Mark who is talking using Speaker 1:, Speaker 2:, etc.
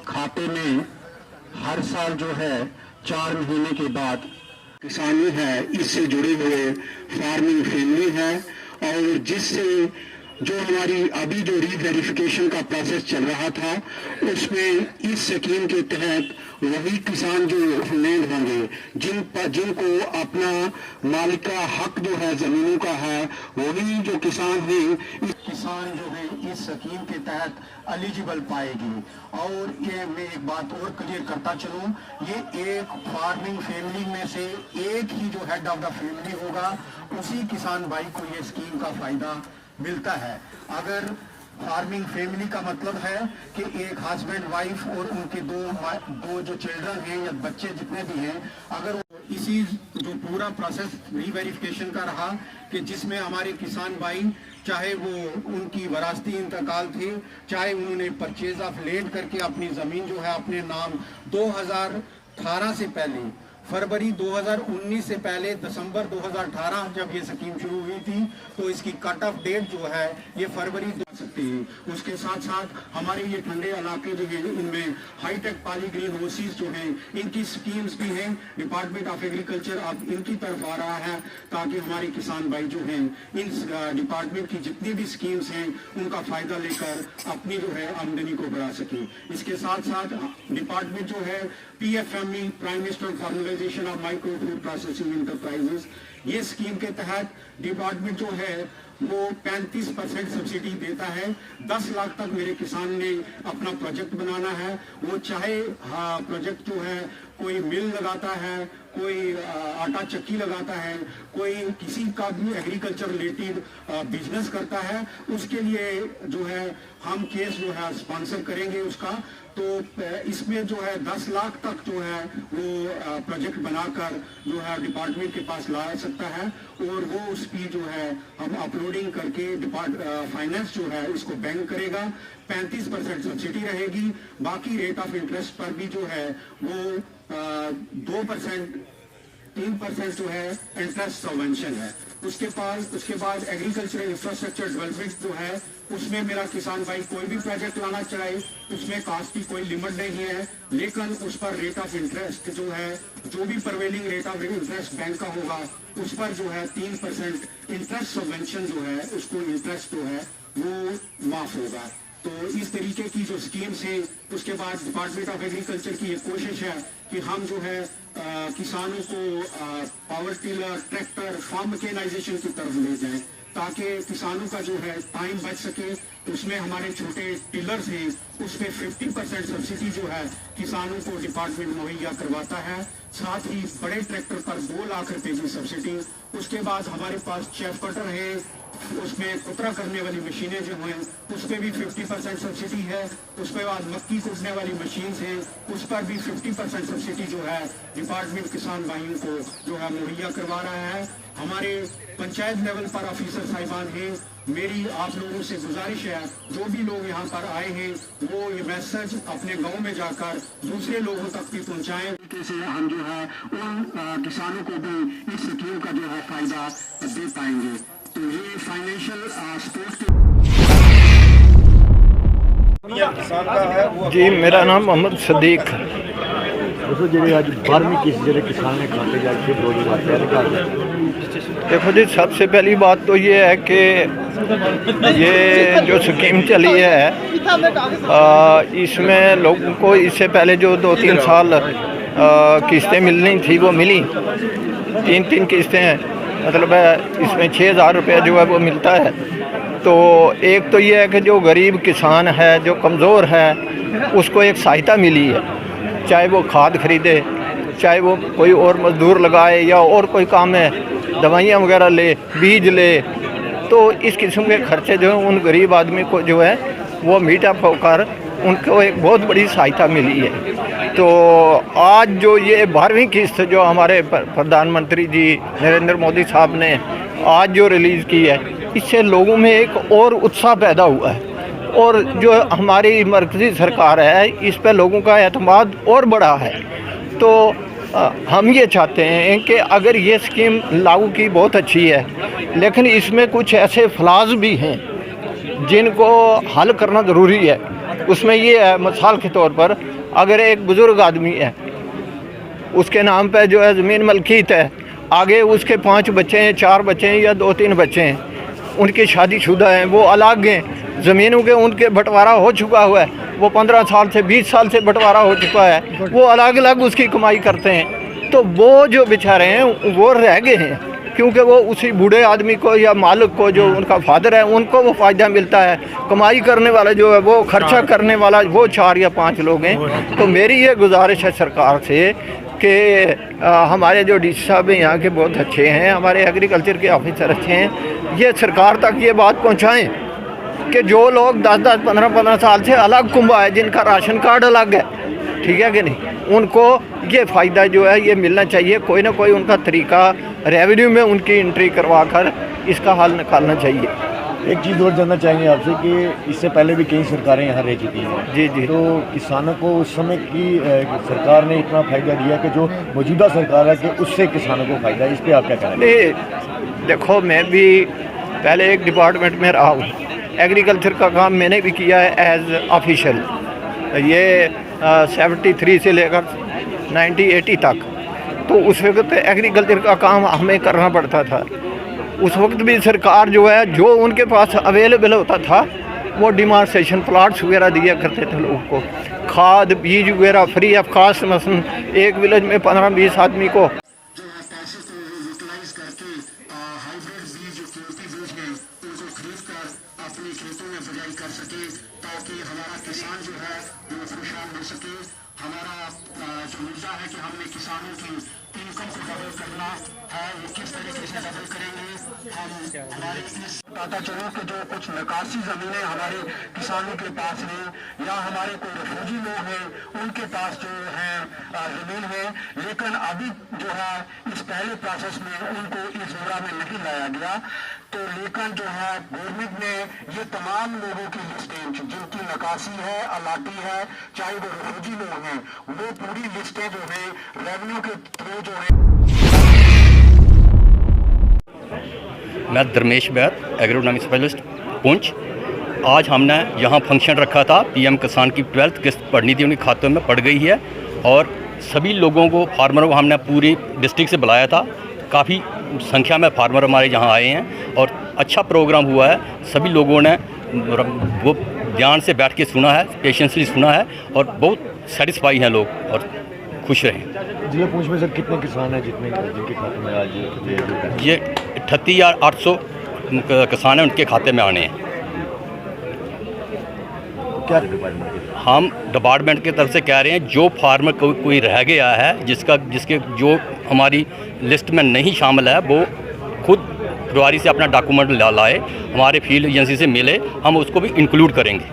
Speaker 1: खाते में हर साल जो है 4 महीने के बाद किसानी है इससे जुड़े हुए फार्मिंग फैमिली है, और जिससे जो हमारी अभी जो रीवेरिफिकेशन का प्रोसेस चल रहा था उसमें इस स्कीम के तहत वही किसान जो लैंड होंगे जिनको अपना मालिक का हक जो है जमीनों का है, वही जो किसान है इस किसान जो है इस स्कीम के तहत एलिजिबल पाएगी। और ये मैं एक बात और क्लियर करता चलूं, ये एक फार्मिंग फैमिली में से एक ही जो हेड ऑफ द फैमिली होगा उसी किसान भाई को ये स्कीम का फायदा मिलता है। अगर फार्मिंग फैमिली का मतलब है कि एक हस्बैंड वाइफ और उनके दो जो चिल्ड्रन हैं या बच्चे जितने भी हैं, अगर इसी जो पूरा प्रोसेस रीवेरिफिकेशन का रहा कि जिसमें हमारे किसान भाई चाहे वो उनकी वरासती इंतकाल थे, चाहे उन्होंने परचेज ऑफ लैंड करके अपनी ज़मीन जो है अपने नाम 2018 से पहले, फरवरी 2019 से पहले, दिसंबर 2018 जब ये स्कीम शुरू हुई थी तो इसकी कट ऑफ डेट जो है ये फरवरी दे सकती है। उसके साथ साथ हमारे ये ठंडे इलाके जो हैं इनमें हाईटेक पॉली ग्रीन हाउसेस जो हैं इनकी स्कीम्स भी हैं। डिपार्टमेंट ऑफ एग्रीकल्चर अब इनकी तरफ आ रहा है ताकि हमारे किसान भाई जो हैं इन डिपार्टमेंट की जितनी भी स्कीम्स हैं उनका फ़ायदा लेकर अपनी जो है आमदनी को बढ़ा सकें। इसके साथ साथ डिपार्टमेंट जो है PFME, prime minister formalisation of micro food processing enterprises, ये स्कीम के तहत डिपार्टमेंट जो है वो 35% सब्सिडी देता है। 10 लाख तक मेरे किसान ने अपना प्रोजेक्ट बनाना है, वो चाहे प्रोजेक्ट जो है कोई मिल लगाता है, कोई आटा चक्की लगाता है, कोई किसी का भी एग्रीकल्चर रिलेटेड बिजनेस करता है, उसके लिए जो है हम केस जो है स्पॉन्सर करेंगे उसका। तो इसमें जो है 10 लाख तक जो है वो प्रोजेक्ट बनाकर जो है डिपार्टमेंट के पास ला सकता है और वो उसकी जो है हम अपलोडिंग करके फाइनेंस जो है इसको बैंक करेगा। 35% सब्सिडी रहेगी, बाकी रेट ऑफ इंटरेस्ट पर भी जो है वो 2%, 3% जो है इंटरेस्ट सबवेंशन है। उसके बाद एग्रीकल्चरल इंफ्रास्ट्रक्चर डेवलपमेंट जो है उसमें मेरा किसान भाई कोई भी प्रोजेक्ट लाना चाहे उसमें कास्ट की कोई लिमिट नहीं है, लेकिन उस पर रेट ऑफ इंटरेस्ट जो है जो भी prevailing rate of interest bank का होगा उस पर जो है 3% इंटरेस्ट सबवेंशन जो है उसको इंटरेस्ट जो है वो माफ होगा। तो इस तरीके की जो स्कीम्स हैं, उसके बाद डिपार्टमेंट ऑफ एग्रीकल्चर की एक कोशिश है कि हम जो है किसानों को power tiller, tractor, farm mechanisation की तरफ ले जाएं ताकि किसानों का जो है टाइम बच सके। उसमें हमारे छोटे टिलर्स हैं उसमें 50% सब्सिडी जो है किसानों को डिपार्टमेंट मुहैया करवाता है, साथ ही बड़े ट्रैक्टर पर 2 लाख रुपए की सब्सिडी। उसके बाद हमारे पास चेफ कटर है, उसमें कुतरा करने वाली मशीनें जो हैं उस पर भी 50% सब्सिडी है। उसके बाद मक्की कूटने वाली मशीन हैं उस पर भी 50% सब्सिडी जो है डिपार्टमेंट किसान भाइयों को जो है मुहैया करवा रहा है। हमारे पंचायत लेवल पर ऑफिसर साहिबान हैं, मेरी आप लोगों से गुजारिश है जो भी लोग यहाँ पर आए हैं वो ये मैसेज अपने गांव में जाकर दूसरे लोगों तक भी पहुँचाएं। कैसे हम जो है उन किसानों को भी इस स्कीम का जो है फायदा दे पाएंगे। तो ये फाइनेंशियल सपोर्ट
Speaker 2: जी, मेरा नाम मोहम्मद सदीक। देखो जी, सबसे पहली बात तो ये है कि ये जो स्कीम चली है इसमें लोगों को इससे पहले जो 2-3 साल किस्तें मिलनी थी वो मिली। 3 किस्तें हैं, मतलब इसमें 6,000 रुपये जो है वो मिलता है। तो एक तो ये है कि जो गरीब किसान है, जो कमज़ोर है, उसको एक सहायता मिली है, चाहे वो खाद खरीदे, चाहे वो कोई और मज़दूर लगाए या और कोई काम है, दवाइयाँ वगैरह ले, बीज ले। तो इस किस्म के खर्चे जो हैं उन गरीब आदमी को जो है वो मीट अप होकर उनको एक बहुत बड़ी सहायता मिली है। तो आज जो ये 12वीं किस्त जो हमारे प्रधानमंत्री जी नरेंद्र मोदी साहब ने आज जो रिलीज़ की है, इससे लोगों में एक और उत्साह पैदा हुआ है और जो हमारी मरकज़ी सरकार है इस पर लोगों का एतमाद और बढ़ा है। तो हम ये चाहते हैं कि अगर ये स्कीम लागू की बहुत अच्छी है, लेकिन इसमें कुछ ऐसे फ्लाज भी हैं जिनको हल करना ज़रूरी है। उसमें ये है, मिसाल के तौर पर अगर एक बुज़ुर्ग आदमी है, उसके नाम पे जो है ज़मीन मलकीत है, आगे उसके 5 बच्चे हैं, 4 बच्चे हैं या 2-3 बच्चे हैं, उनकी शादीशुदा हैं, वो अलग हैं, ज़मीनों के उनके बंटवारा हो चुका हुआ है, वो 15 साल से 20 साल से बंटवारा हो चुका है, वो अलग अलग उसकी कमाई करते हैं, तो वो जो बेचारे हैं वो रह गए हैं, क्योंकि वो उसी बूढ़े आदमी को या मालिक को, जो उनका फादर है, उनको वो फ़ायदा मिलता है। कमाई करने वाला जो है, वो खर्चा करने वाला वो 4 या 5 लोग हैं। तो मेरी ये गुजारिश है सरकार से कि हमारे जो डी सी साहब हैं यहाँ के बहुत अच्छे हैं, हमारे एग्रीकल्चर के ऑफिसर अच्छे हैं, ये सरकार तक ये बात पहुँचाएँ कि जो लोग 10-10, 15-15 साल से अलग कुंभा है, जिनका राशन कार्ड अलग है, ठीक है कि नहीं, उनको ये फ़ायदा जो है ये मिलना चाहिए। कोई ना कोई उनका तरीका रेवेन्यू में उनकी एंट्री करवा कर इसका हल निकालना चाहिए।
Speaker 3: एक चीज़ और जानना चाहेंगे आपसे कि इससे पहले भी कई सरकारें यहाँ रह चुकी हैं।
Speaker 2: जी जी।
Speaker 3: तो किसानों को उस समय की सरकार ने इतना फ़ायदा दिया कि जो मौजूदा सरकार है कि उससे किसानों को फ़ायदा, इस पर आप क्या कहना चाहिए?
Speaker 2: देखो, मैं भी पहले एक डिपार्टमेंट में रहा हूँ, एग्रीकल्चर का काम मैंने भी किया है एज ऑफिशियल, ये 73 से लेकर 1980 तक। तो उस वक्त एग्रीकल्चर का काम हमें करना पड़ता था। उस वक्त भी सरकार जो है, जो उनके पास अवेलेबल होता था, वो डिमार्केशन प्लाट्स वगैरह दिया करते थे लोगों को, खाद बीज वगैरह फ्री ऑफ कास्ट। मसलन एक विलेज में 15-20 आदमी को
Speaker 1: जो पैसे को यूटिलाइज करके हाइब्रिड बीज, जो कीमती बीज हैं, उनको खरीद कर अपने खेतों में बिजाई कर सके, ताकि हमारा किसान जो है वो खुशहाल हो सके। हमारा जो मुद्दा है कि हमने किसानों की इनकम को डबल करना है, वो किस तरीके से डबल करेंगे। हम हमारे इस टाटा चौक के जो कुछ निकासी ज़मीनें हमारे किसानों के पास हैं, या हमारे कोई रिफ्यूजी लोग हैं, उनके पास जो है ज़मीन है, लेकिन अभी जो है इस पहले प्रोसेस में उनको इस जोड़ा में नहीं लाया गया। तो लेकिन जो है गवर्नमेंट ने ये तमाम लोगों की लिस्टें जिनकी निकासी है, अलाटी है, चाहे वो रिफ्यूजी लोग हैं, वो पूरी लिस्टें जो है रेवेन्यू के थ्रू जो है।
Speaker 4: मैं धर्मेश बैद, एग्रोनॉमी स्पेशलिस्ट पुंछ। आज हमने यहाँ फंक्शन रखा था, पीएम किसान की 12th किस्त पड़नी थी, उनके खातों में पड़ गई है, और सभी लोगों को, फार्मरों को हमने पूरी डिस्ट्रिक्ट से बुलाया था। काफ़ी संख्या में फार्मर हमारे यहाँ आए हैं और अच्छा प्रोग्राम हुआ है। सभी लोगों ने वो ध्यान से बैठ के सुना है, पेशेंसली सुना है, और बहुत सेटिस्फाई हैं लोग और खुश रहे।
Speaker 3: जिले पुंछ में सर कितने किसान हैं जिनके खाते में आज
Speaker 4: ये 38,800 किसान हैं, उनके खाते में आने हैं।
Speaker 3: क्या डिपार्टमेंट के
Speaker 4: हम डिपार्टमेंट की तरफ से कह रहे हैं, जो फार्मर कोई रह गया है, जिसके जो हमारी लिस्ट में नहीं शामिल है, वो खुद फरवरी से अपना डॉक्यूमेंट लाए, हमारे फील्ड एजेंसी से मिले, हम उसको भी इंक्लूड करेंगे।